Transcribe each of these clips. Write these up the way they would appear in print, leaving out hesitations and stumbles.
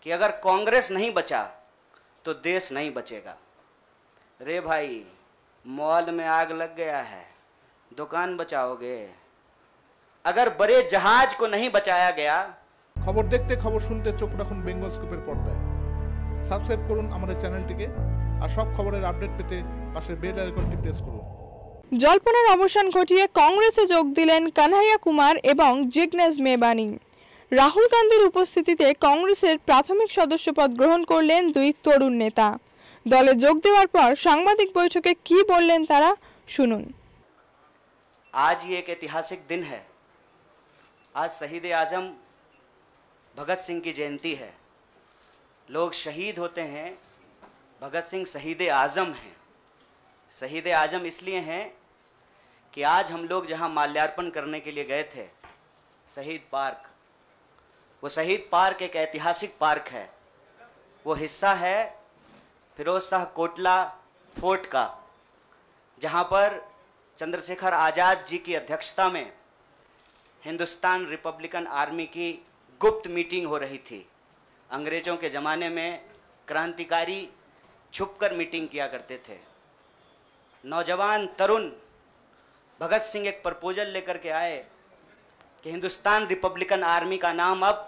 कि अगर कांग्रेस नहीं बचा तो देश नहीं बचेगा। रे भाई, मॉल में आग लग गया है, दुकान बचाओगे? अगर बड़े जहाज को नहीं बचाया गया। खबर देखते खबर सुनते चोख राखुन बेंगल स्कूपर पर्दाय। सबस्क्राइब করুন আমাদের চ্যানেলটিকে আর সব খবরের আপডেট পেতে পাশের বেল আইকনটি প্রেস করুন। জল্পনার অবসান ঘটিয়ে কংগ্রেসে যোগ দিলেন কানহাইয়া কুমার এবং জিগনেশ মেবানি। রাহুল গান্ধীর উপস্থিতিতে কংগ্রেসের প্রাথমিক সদস্যপদ গ্রহণ করলেন দুই তরুণ নেতা। দলে যোগ দেওয়ার পর সাংবাদিক বৈঠকে কি বললেন তারা শুনুন। आज ये एक ऐतिहासिक दिन है। आज शहीद आजम भगत सिंह की जयंती है। लोग शहीद होते हैं, भगत सिंह शहीद आजम हैं। शहीद आजम इसलिए हैं कि आज हम लोग जहां माल्यार्पण करने के लिए गए थे, शहीद पार्क, वो शहीद पार्क एक ऐतिहासिक पार्क है। वो हिस्सा है फिरोज शाह कोटला फोर्ट का, जहां पर चंद्रशेखर आज़ाद जी की अध्यक्षता में हिंदुस्तान रिपब्लिकन आर्मी की गुप्त मीटिंग हो रही थी। अंग्रेज़ों के ज़माने में क्रांतिकारी छुपकर मीटिंग किया करते थे। नौजवान तरुण भगत सिंह एक प्रपोजल लेकर के आए कि हिंदुस्तान रिपब्लिकन आर्मी का नाम अब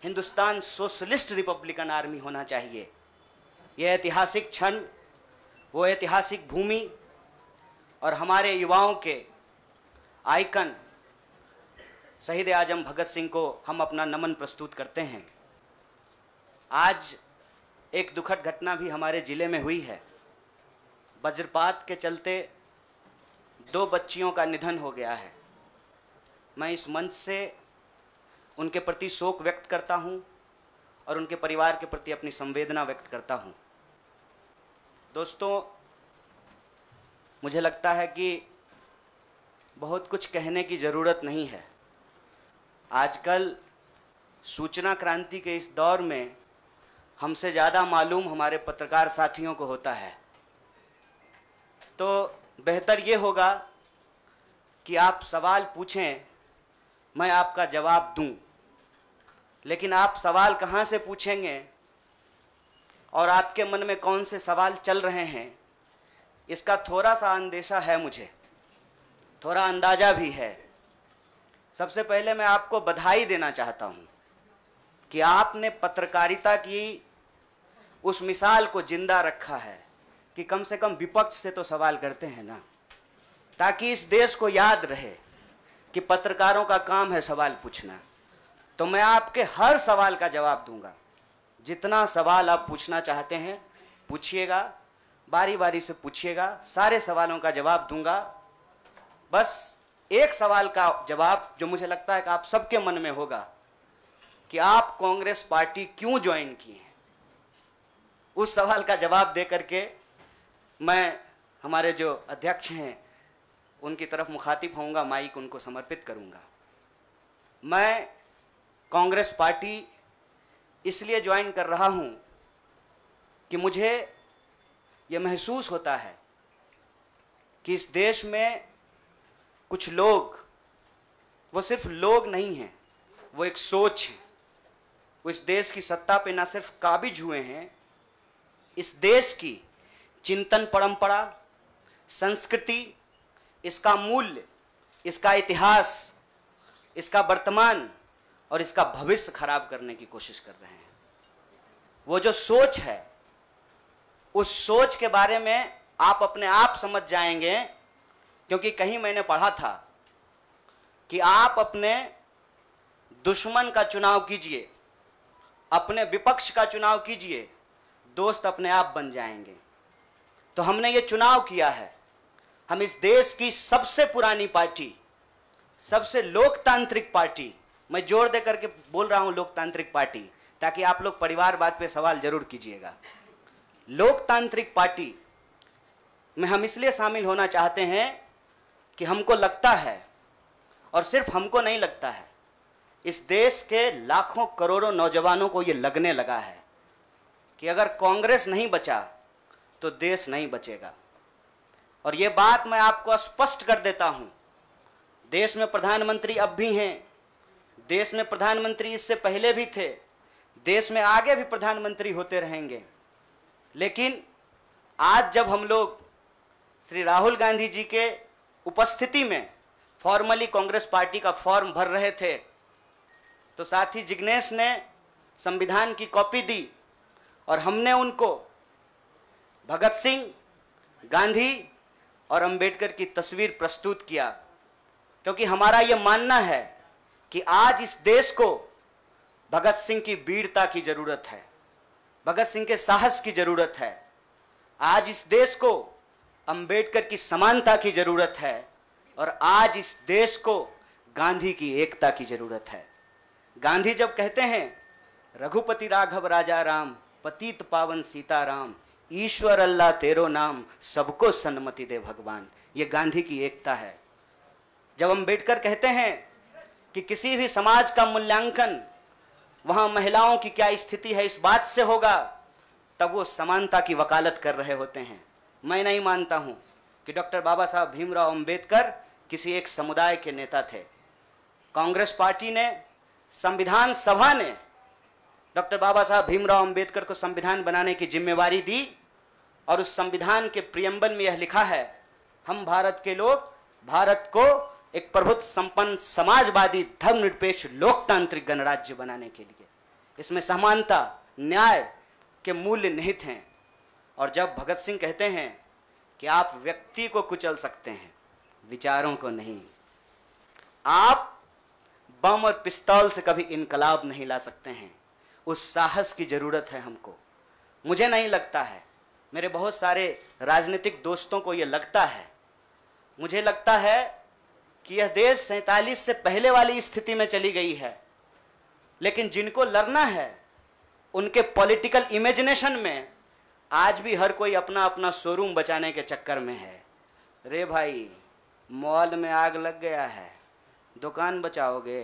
हिंदुस्तान सोशलिस्ट रिपब्लिकन आर्मी होना चाहिए। यह ऐतिहासिक क्षण, वो ऐतिहासिक भूमि और हमारे युवाओं के आइकन शहीद आजम भगत सिंह को हम अपना नमन प्रस्तुत करते हैं। आज एक दुखद घटना भी हमारे ज़िले में हुई है। वज्रपात के चलते 2 बच्चियों का निधन हो गया है। मैं इस मंच से उनके प्रति शोक व्यक्त करता हूं और उनके परिवार के प्रति अपनी संवेदना व्यक्त करता हूं। दोस्तों, मुझे लगता है कि बहुत कुछ कहने की ज़रूरत नहीं है। आजकल सूचना क्रांति के इस दौर में हमसे ज़्यादा मालूम हमारे पत्रकार साथियों को होता है। तो बेहतर ये होगा कि आप सवाल पूछें, मैं आपका जवाब दूं। लेकिन आप सवाल कहाँ से पूछेंगे और आपके मन में कौन से सवाल चल रहे हैं, इसका थोड़ा सा अंदेशा है, मुझे थोड़ा अंदाज़ा भी है। सबसे पहले मैं आपको बधाई देना चाहता हूँ कि आपने पत्रकारिता की उस मिसाल को जिंदा रखा है कि कम से कम विपक्ष से तो सवाल करते हैं ना, ताकि इस देश को याद रहे कि पत्रकारों का काम है सवाल पूछना। तो मैं आपके हर सवाल का जवाब दूंगा। जितना सवाल आप पूछना चाहते हैं पूछिएगा, बारी बारी से पूछिएगा, सारे सवालों का जवाब दूंगा। बस एक सवाल का जवाब जो मुझे लगता है कि आप सबके मन में होगा कि आप कांग्रेस पार्टी क्यों ज्वाइन किए हैं, उस सवाल का जवाब दे करके मैं हमारे जो अध्यक्ष हैं उनकी तरफ मुखातिब होऊंगा, माइक उनको समर्पित करूंगा। मैं कांग्रेस पार्टी इसलिए ज्वाइन कर रहा हूं कि मुझे ये महसूस होता है कि इस देश में कुछ लोग, वो सिर्फ लोग नहीं हैं, वो एक सोच है। वो इस देश की सत्ता पे ना सिर्फ काबिज हुए हैं, इस देश की चिंतन परंपरा, संस्कृति, इसका मूल्य, इसका इतिहास, इसका वर्तमान और इसका भविष्य खराब करने की कोशिश कर रहे हैं। वो जो सोच है, उस सोच के बारे में आप अपने आप समझ जाएंगे, क्योंकि कहीं मैंने पढ़ा था कि आप अपने दुश्मन का चुनाव कीजिए, अपने विपक्ष का चुनाव कीजिए, दोस्त अपने आप बन जाएंगे। तो हमने ये चुनाव किया है। हम इस देश की सबसे पुरानी पार्टी, सबसे लोकतांत्रिक पार्टी, मैं जोर दे करके बोल रहा हूं लोकतांत्रिक पार्टी, ताकि आप लोग परिवारवाद पे सवाल जरूर कीजिएगा। लोकतांत्रिक पार्टी में हम इसलिए शामिल होना चाहते हैं कि हमको लगता है, और सिर्फ हमको नहीं लगता है, इस देश के लाखों करोड़ों नौजवानों को ये लगने लगा है कि अगर कांग्रेस नहीं बचा तो देश नहीं बचेगा। और ये बात मैं आपको स्पष्ट कर देता हूं, देश में प्रधानमंत्री अब भी हैं, देश में प्रधानमंत्री इससे पहले भी थे, देश में आगे भी प्रधानमंत्री होते रहेंगे। लेकिन आज जब हम लोग श्री राहुल गांधी जी के उपस्थिति में फॉर्मली कांग्रेस पार्टी का फॉर्म भर रहे थे, तो साथी जिग्नेश ने संविधान की कॉपी दी और हमने उनको भगत सिंह, गांधी और अंबेडकर की तस्वीर प्रस्तुत किया, क्योंकि हमारा यह मानना है कि आज इस देश को भगत सिंह की वीरता की जरूरत है, भगत सिंह के साहस की जरूरत है। आज इस देश को अंबेडकर की समानता की जरूरत है और आज इस देश को गांधी की एकता की जरूरत है। गांधी जब कहते हैं रघुपति राघव राजा राम, पतित पावन सीताराम, ईश्वर अल्लाह तेरो नाम, सबको सन्मति दे भगवान, ये गांधी की एकता है। जब अंबेडकर कहते हैं कि किसी भी समाज का मूल्यांकन वहां महिलाओं की क्या स्थिति है इस बात से होगा, तब वो समानता की वकालत कर रहे होते हैं। मैं नहीं मानता हूं कि डॉक्टर बाबा साहब भीमराव अंबेडकर किसी एक समुदाय के नेता थे। कांग्रेस पार्टी ने, संविधान सभा ने डॉक्टर बाबा साहब भीमराव अंबेडकर को संविधान बनाने की जिम्मेवारी दी और उस संविधान के प्रियम्बल में यह लिखा है, हम भारत के लोग भारत को एक प्रभुत्व संपन्न समाजवादी धर्मनिरपेक्ष लोकतांत्रिक गणराज्य बनाने के लिए, इसमें समानता न्याय के मूल्य निहित हैं। और जब भगत सिंह कहते हैं कि आप व्यक्ति को कुचल सकते हैं, विचारों को नहीं, आप बम और पिस्तौल से कभी इनकलाब नहीं ला सकते हैं, उस साहस की जरूरत है हमको। मुझे नहीं लगता है, मेरे बहुत सारे राजनीतिक दोस्तों को यह लगता है, मुझे लगता है कि यह देश 47 से पहले वाली स्थिति में चली गई है। लेकिन जिनको लड़ना है उनके पॉलिटिकल इमेजिनेशन में आज भी हर कोई अपना अपना शोरूम बचाने के चक्कर में है। रे भाई, मॉल में आग लग गया है, दुकान बचाओगे?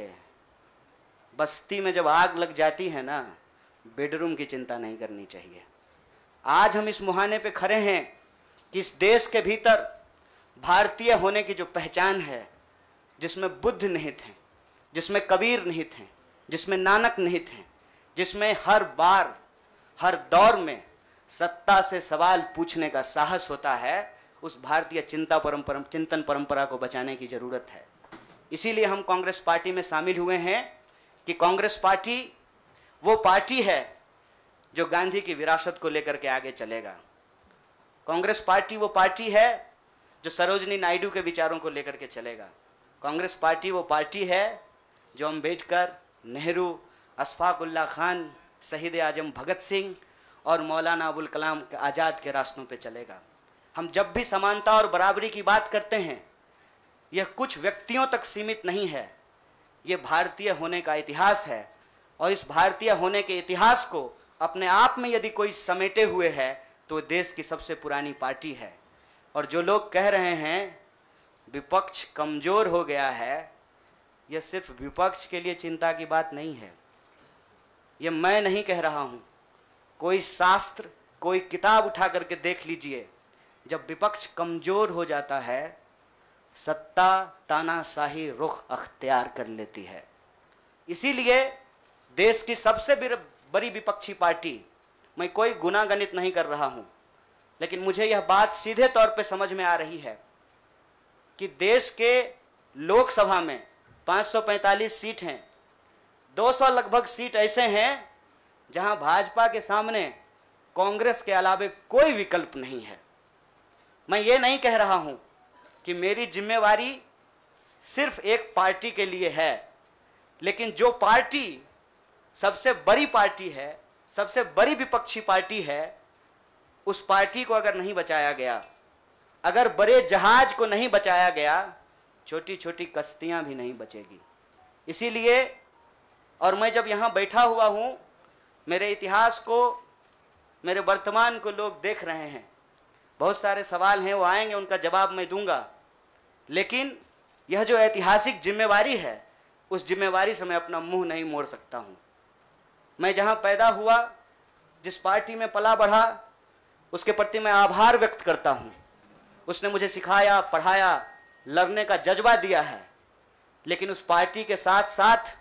बस्ती में जब आग लग जाती है ना, बेडरूम की चिंता नहीं करनी चाहिए। आज हम इस मुहाने पे खड़े हैं कि इस देश के भीतर भारतीय होने की जो पहचान है, जिसमें बुद्ध निहित हैं, जिसमें कबीर निहित हैं, जिसमें नानक निहित हैं, जिसमें हर बार हर दौर में सत्ता से सवाल पूछने का साहस होता है, उस भारतीय चिंतन परंपरा को बचाने की जरूरत है। इसीलिए हम कांग्रेस पार्टी में शामिल हुए हैं कि कांग्रेस पार्टी वो पार्टी है जो गांधी की विरासत को लेकर के आगे चलेगा। कांग्रेस पार्टी वो पार्टी है जो सरोजनी नायडू के विचारों को लेकर के चलेगा। कांग्रेस पार्टी वो पार्टी है जो अंबेडकर, नेहरू, अशफाक उल्लाह खान, शहीद आजम भगत सिंह और मौलाना अबुल कलाम आज़ाद के रास्तों पे चलेगा। हम जब भी समानता और बराबरी की बात करते हैं, यह कुछ व्यक्तियों तक सीमित नहीं है, यह भारतीय होने का इतिहास है। और इस भारतीय होने के इतिहास को अपने आप में यदि कोई समेटे हुए है तो देश की सबसे पुरानी पार्टी है। और जो लोग कह रहे हैं विपक्ष कमजोर हो गया है, यह सिर्फ विपक्ष के लिए चिंता की बात नहीं है। यह मैं नहीं कह रहा हूं, कोई शास्त्र, कोई किताब उठा करके देख लीजिए। जब विपक्ष कमजोर हो जाता है, सत्ता तानाशाही रुख अख्तियार कर लेती है। इसीलिए देश की सबसे बड़ी विपक्षी पार्टी, मैं कोई गुनागणित नहीं कर रहा हूं, लेकिन मुझे यह बात सीधे तौर पे समझ में आ रही है कि देश के लोकसभा में 545 सीट हैं, 200 लगभग सीट ऐसे हैं जहां भाजपा के सामने कांग्रेस के अलावे कोई विकल्प नहीं है। मैं ये नहीं कह रहा हूं कि मेरी जिम्मेवारी सिर्फ एक पार्टी के लिए है, लेकिन जो पार्टी सबसे बड़ी पार्टी है, सबसे बड़ी विपक्षी पार्टी है, उस पार्टी को अगर नहीं बचाया गया, अगर बड़े जहाज को नहीं बचाया गया, छोटी छोटी कश्तियां भी नहीं बचेगी। इसीलिए, और मैं जब यहां बैठा हुआ हूं, मेरे इतिहास को, मेरे वर्तमान को लोग देख रहे हैं। बहुत सारे सवाल हैं, वो आएंगे, उनका जवाब मैं दूंगा। लेकिन यह जो ऐतिहासिक जिम्मेवारी है, उस जिम्मेवारी से मैं अपना मुंह नहीं मोड़ सकता हूं। मैं जहां पैदा हुआ, जिस पार्टी में पला बढ़ा, उसके प्रति मैं आभार व्यक्त करता हूं। उसने मुझे सिखाया, पढ़ाया, लड़ने का जज्बा दिया है। लेकिन उस पार्टी के साथ साथ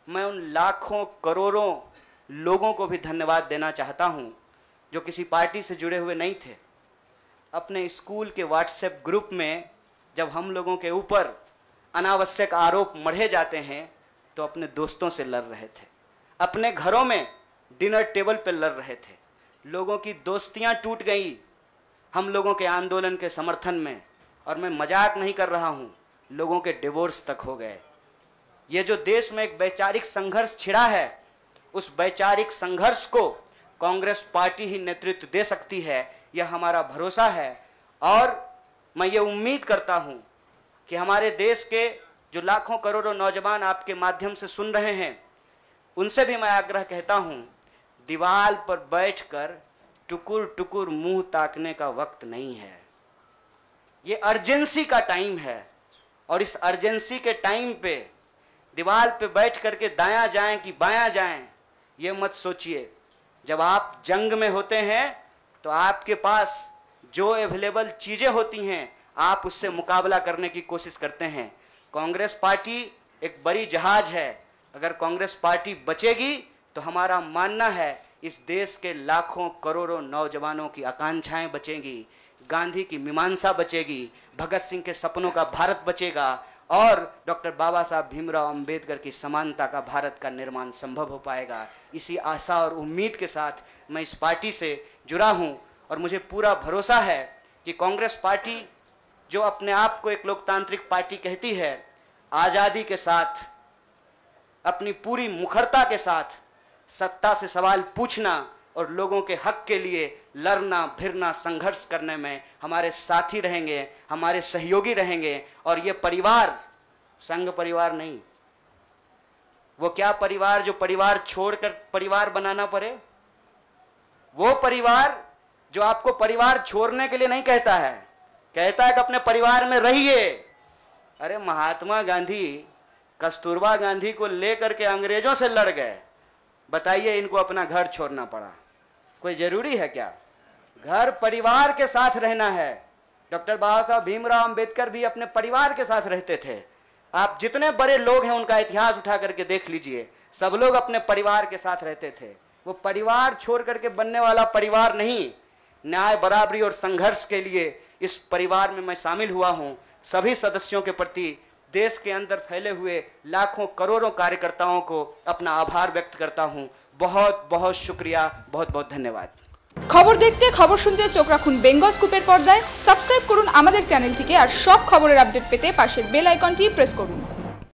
मैं उन लाखों करोड़ों लोगों को भी धन्यवाद देना चाहता हूँ जो किसी पार्टी से जुड़े हुए नहीं थे। अपने स्कूल के व्हाट्सएप ग्रुप में जब हम लोगों के ऊपर अनावश्यक आरोप मढ़े जाते हैं तो अपने दोस्तों से लड़ रहे थे, अपने घरों में डिनर टेबल पर लड़ रहे थे। लोगों की दोस्तियां टूट गई हम लोगों के आंदोलन के समर्थन में, और मैं मजाक नहीं कर रहा हूं, लोगों के डिवोर्स तक हो गए। ये जो देश में एक वैचारिक संघर्ष छिड़ा है, उस वैचारिक संघर्ष को कांग्रेस पार्टी ही नेतृत्व दे सकती है, यह हमारा भरोसा है। और मैं ये उम्मीद करता हूं कि हमारे देश के जो लाखों करोड़ों नौजवान आपके माध्यम से सुन रहे हैं, उनसे भी मैं आग्रह कहता हूं, दीवार पर बैठकर टुकुर टुकुर मुंह ताकने का वक्त नहीं है। ये अर्जेंसी का टाइम है, और इस अर्जेंसी के टाइम पे दीवार पे बैठ करके दायां जाएं कि बायां जाएं, ये मत सोचिए। जब आप जंग में होते हैं तो आपके पास जो अवेलेबल चीजें होती हैं आप उससे मुकाबला करने की कोशिश करते हैं। कांग्रेस पार्टी एक बड़ी जहाज है, अगर कांग्रेस पार्टी बचेगी तो हमारा मानना है इस देश के लाखों करोड़ों नौजवानों की आकांक्षाएं बचेंगी, गांधी की मीमांसा बचेगी, भगत सिंह के सपनों का भारत बचेगा, और डॉक्टर बाबा साहब भीमराव अंबेडकर की समानता का भारत का निर्माण संभव हो पाएगा। इसी आशा और उम्मीद के साथ मैं इस पार्टी से जुड़ा हूं, और मुझे पूरा भरोसा है कि कांग्रेस पार्टी जो अपने आप को एक लोकतांत्रिक पार्टी कहती है, आज़ादी के साथ, अपनी पूरी मुखरता के साथ सत्ता से सवाल पूछना और लोगों के हक के लिए लड़ना भिड़ना संघर्ष करने में हमारे साथी रहेंगे, हमारे सहयोगी रहेंगे। और ये परिवार संघ परिवार नहीं, वो क्या परिवार जो परिवार छोड़कर परिवार बनाना पड़े, वो परिवार जो आपको परिवार छोड़ने के लिए नहीं कहता है, कहता है कि अपने परिवार में रहिए। अरे महात्मा गांधी कस्तूरबा गांधी को लेकर के अंग्रेजों से लड़ गए, बताइए इनको अपना घर छोड़ना पड़ा, कोई जरूरी है क्या? घर परिवार के साथ रहना है। डॉक्टर बाबा साहब भीमराव अंबेडकर भी अपने परिवार के साथ रहते थे। आप जितने बड़े लोग हैं उनका इतिहास उठा करके देख लीजिए, सब लोग अपने परिवार के साथ रहते थे। वो परिवार छोड़ करके बनने वाला परिवार नहीं। न्याय बराबरी और संघर्ष के लिए इस परिवार में मैं शामिल हुआ हूं। सभी सदस्यों के प्रति देश के अंदर फैले हुए लाखों करोड़ों कार्यकर्ताओं को अपना आभार व्यक्त करता हूं। बहुत बहुत शुक्रिया, बहुत बहुत धन्यवाद। খবর দেখতে খবর শুনতে চোখ রাখুন বেঙ্গল স্কুপের পর্দায়। সাবস্ক্রাইব করুন আমাদের চ্যানেলটিকে আর সব খবরের আপডেট পেতে পাশের বেল আইকনটি প্রেস করুন।